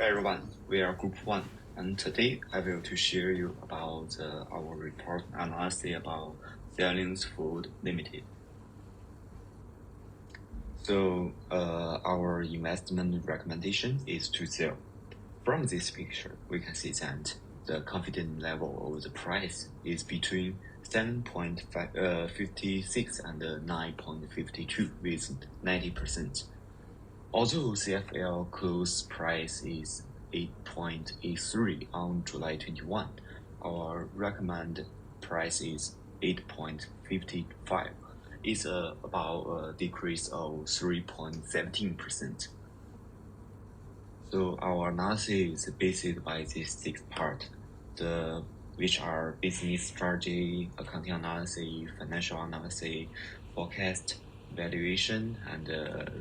everyone, we are Group 1, and today I will to share you about our report analysis about Xiaoling's Food Limited. So our investment recommendation is to sell. From this picture, we can see that the confidence level of the price is between 7.56 and 9.52 with 90%. Although CFL close price is 8.83 on July 21, our recommended price is 8.55. It's about a decrease of 3.17%. So our analysis is based by these 6 parts, which are business strategy, accounting analysis, financial analysis, forecast, valuation, and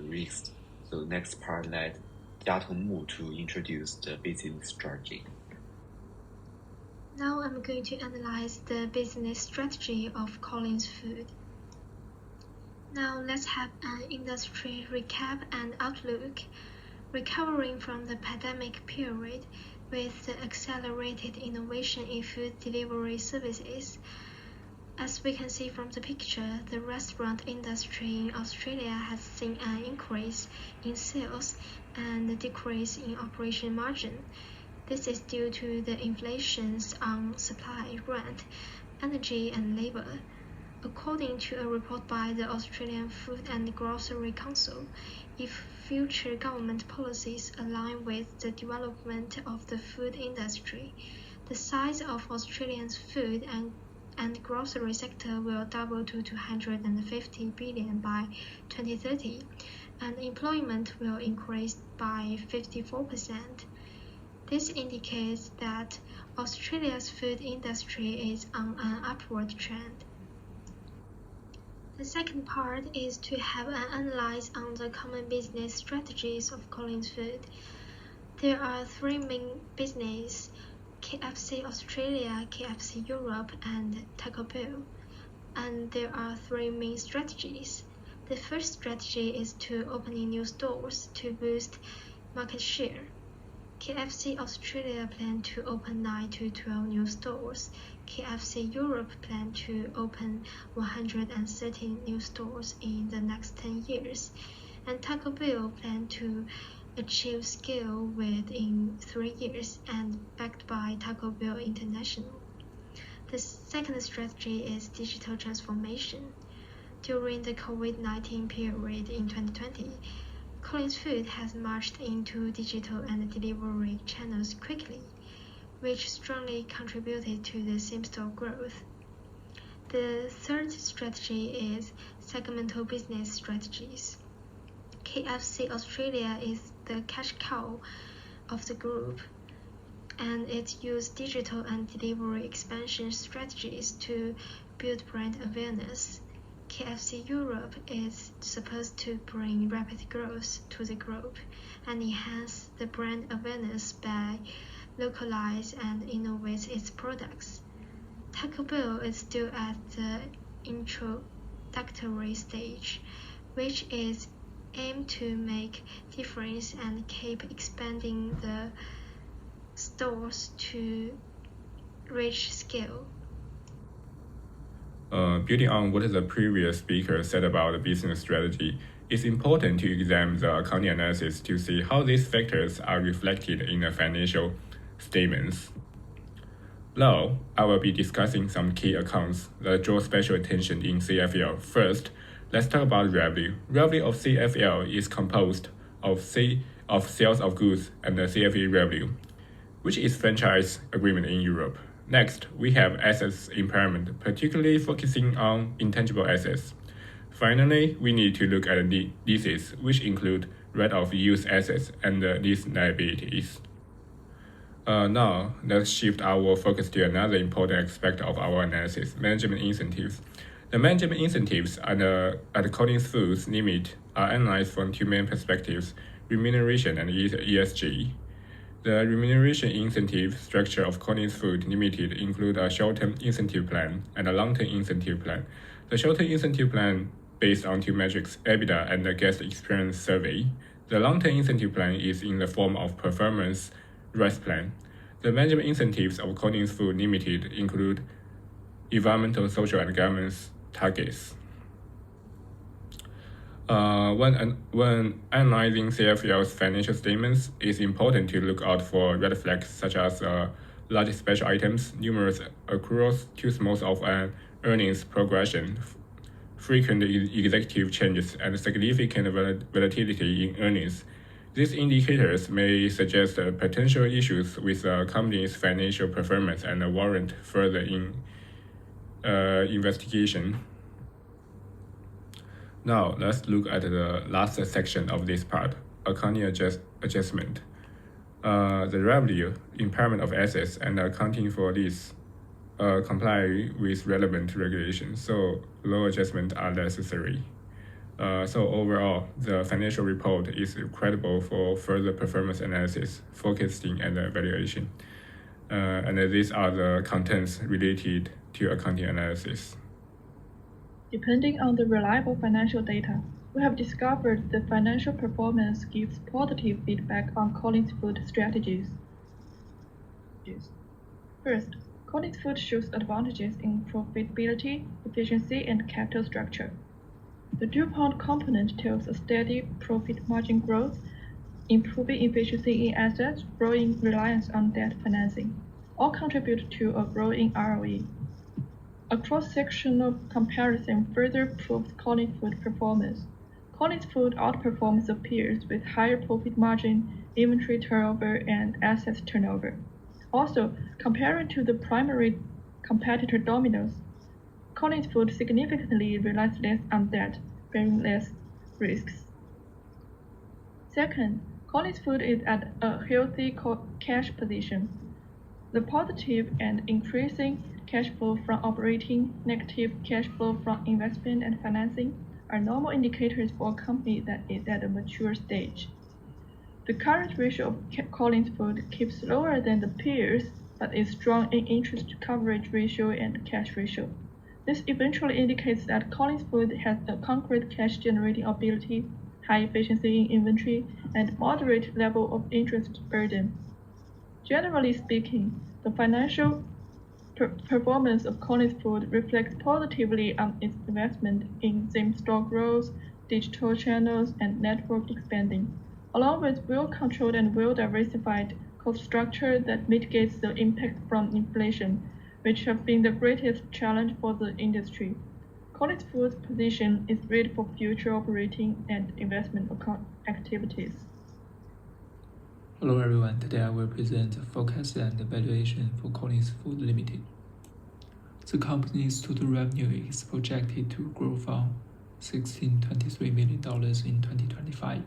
risk. So next part, let Jia Tongmu to introduce the business strategy. Now I'm going to analyze the business strategy of Collins Food. Now let's have an industry recap and outlook. Recovering from the pandemic period with the accelerated innovation in food delivery services. As we can see from the picture, the restaurant industry in Australia has seen an increase in sales and a decrease in operation margin. This is due to the inflations on supply, rent, energy, and labor. According to a report by the Australian Food and Grocery Council, if future government policies align with the development of the food industry, the size of Australia's food and grocery sector will double to 250 billion by 2030, and employment will increase by 54%. This indicates that Australia's food industry is on an upward trend. The second part is to have an analysis on the common business strategies of Collins Food. There are 3 main businesses: KFC Australia, KFC Europe, and Taco Bell. And there are 3 main strategies. The first strategy is to opening new stores to boost market share. KFC Australia plan to open 9 to 12 new stores. KFC Europe plan to open 130 new stores in the next 10 years. And Taco Bell plan to achieve scale within 3 years and backed by Taco Bell International. The second strategy is digital transformation. During the COVID-19 period in 2020, Collins Food has marched into digital and delivery channels quickly, which strongly contributed to the same-store growth. The third strategy is segmental business strategies. KFC Australia is the cash cow of the group, and it used digital and delivery expansion strategies to build brand awareness. KFC Europe is supposed to bring rapid growth to the group and enhance the brand awareness by localize and innovate its products. Taco Bell is still at the introductory stage, which is aimed to make difference and keep expanding the stores to reach scale. Building on what the previous speaker said about the business strategy, it's important to examine the accounting analysis to see how these factors are reflected in the financial statements. Now, I will be discussing some key accounts that draw special attention in CFL. First, let's talk about revenue. Revenue of CFL is composed of sales of goods and the CFE revenue, which is franchise agreement in Europe. Next, we have assets impairment, particularly focusing on intangible assets. Finally, we need to look at leases, which include right-of-use assets and lease liabilities. Now, let's shift our focus to another important aspect of our analysis: management incentives. The management incentives at Collins Foods Limited are analyzed from 2 main perspectives: remuneration and ESG. The remuneration incentive structure of Collins Food Limited include a short-term incentive plan and a long-term incentive plan. The short-term incentive plan based on 2 metrics: EBITDA and the guest experience survey. The long-term incentive plan is in the form of performance rights plan. The management incentives of Collins Food Limited include environmental, social, and governance targets. When analyzing CFL's financial statements, it's important to look out for red flags such as large special items, numerous accruals, too small of an earnings progression, frequent executive changes, and significant volatility in earnings. These indicators may suggest potential issues with a company's financial performance and warrant further investigation. Now, let's look at the last section of this part, accounting adjustment. The revenue, impairment of assets, and accounting for this comply with relevant regulations, so low adjustments are necessary. So overall, the financial report is credible for further performance analysis, forecasting, and evaluation. And these are the contents related to accounting analysis. Depending on the reliable financial data, we have discovered the financial performance gives positive feedback on Collins Food strategies. First, Collins Food shows advantages in profitability, efficiency, and capital structure. The DuPont component tells a steady profit margin growth, improving efficiency in assets, growing reliance on debt financing, all contribute to a growing ROE. A cross-sectional comparison further proves Collins Food performance. Collins Food outperforms the peers with higher profit margin, inventory turnover, and assets turnover. Also, comparing to the primary competitor Domino's, Collins Food significantly relies less on debt, bearing less risks. Second, Collins Food is at a healthy cash position. The positive and increasing cash flow from operating, negative cash flow from investment and financing are normal indicators for a company that is at a mature stage. The current ratio of Collins Food keeps lower than the peers, but is strong in interest coverage ratio and cash ratio. This eventually indicates that Collins Food has a concrete cash generating ability, high efficiency in inventory, and moderate level of interest burden. Generally speaking, the financial performance of Collins Food reflects positively on its investment in same-store growth, digital channels, and network expanding, along with well-controlled and well-diversified cost structure that mitigates the impact from inflation, which have been the greatest challenge for the industry. Collins Food's position is ready for future operating and investment activities. Hello everyone, today I will present the forecast and evaluation for Collins Food Limited. The company's total revenue is projected to grow from $16.23 million in 2025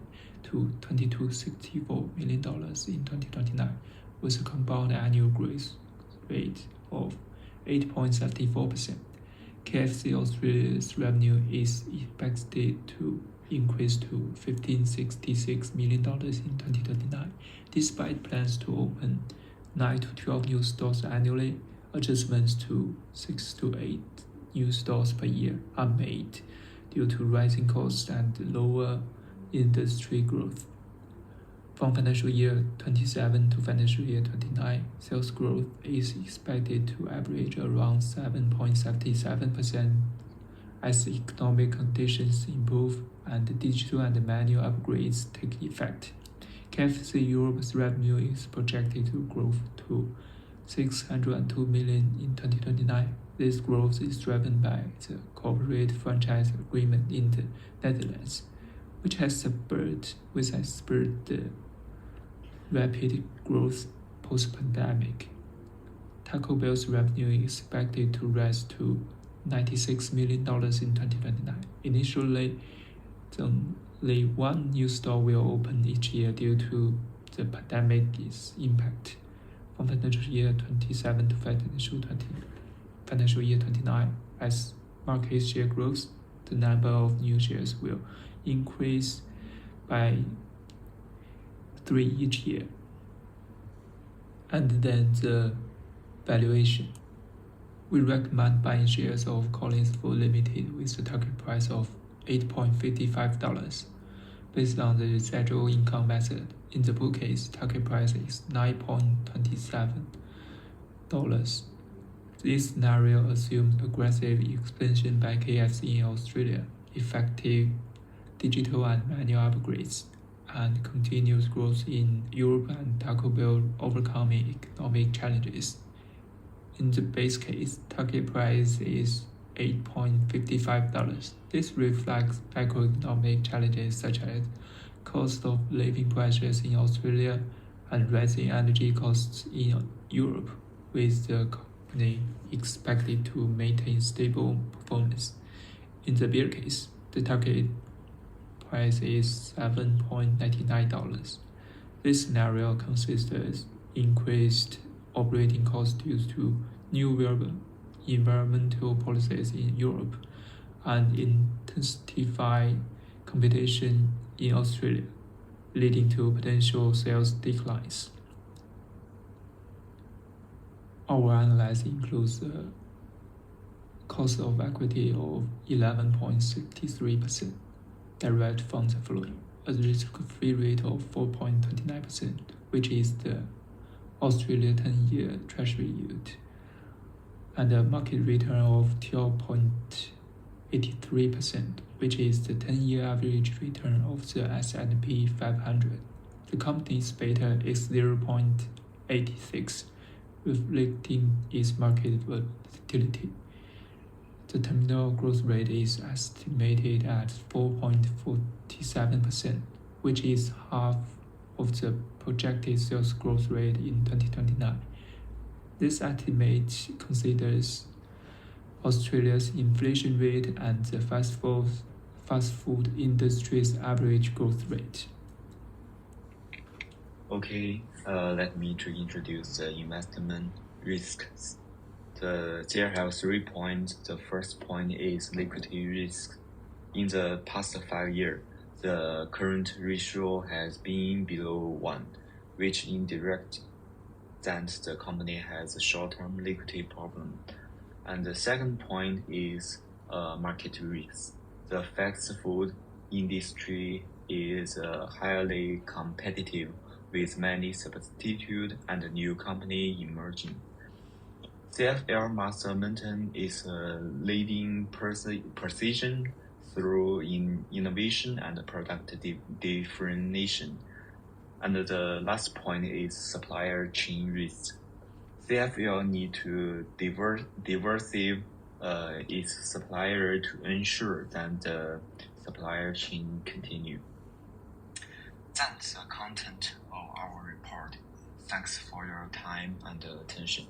to $22.64 million in 2029, with a compound annual growth rate of 8.74%. KFC's revenue is expected to increase to $15.66 million in 2029, despite plans to open 9 to 12 new stores annually. Adjustments to 6 to 8 new stores per year are made due to rising costs and lower industry growth. From financial year 27 to financial year 29, sales growth is expected to average around 7.77% as economic conditions improve and digital and manual upgrades take effect. KFC Europe's revenue is projected to grow to $602 million in 2029. This growth is driven by the corporate franchise agreement in the Netherlands, which has spurred the rapid growth post-pandemic. Taco Bell's revenue is expected to rise to $96 million in 2029. Initially, only one new store will open each year due to the pandemic's impact. From financial year 27 to financial year 29, as market share grows, the number of new shares will increase by 3 each year. And then the valuation. We recommend buying shares of Collins Food Limited with a target price of $8.55. Based on the residual income method, in the bull case, target price is $9.27. This scenario assumes aggressive expansion by KFC in Australia, effective digital and manual upgrades, and continuous growth in Europe and Taco Bell overcoming economic challenges. In the base case, target price is $8.55. This reflects macroeconomic challenges such as cost of living pressures in Australia and rising energy costs in Europe, with the company expected to maintain stable performance. In the bear case, the target price is $7.99. This scenario considers increased operating costs due to new environmental policies in Europe and intensified competition in Australia, leading to potential sales declines. Our analysis includes a cost of equity of 11.63%, direct funds flow, a risk-free rate of 4.29%, which is the Australia 10-year Treasury yield, and a market return of 12.83%, which is the 10-year average return of the S&P 500. The company's beta is 0.86, reflecting its market volatility. The terminal growth rate is estimated at 4.47%, which is half of the projected sales growth rate in 2029. This estimate considers Australia's inflation rate and the fast food industry's average growth rate. Okay, let me to introduce the investment risks. There are 3 points. The first point is liquidity risk. In the past 5 years, the current ratio has been below 1, which indirects that the company has a short-term liquidity problem. And the second point is market risk. The fast food industry is highly competitive with many substitute and new company emerging. CFL must maintain its leading precision through innovation and product differentiation. And the last point is supplier chain risk. CFL need to diversify its supplier to ensure that the supplier chain continue. That's the content of our report. Thanks for your time and attention.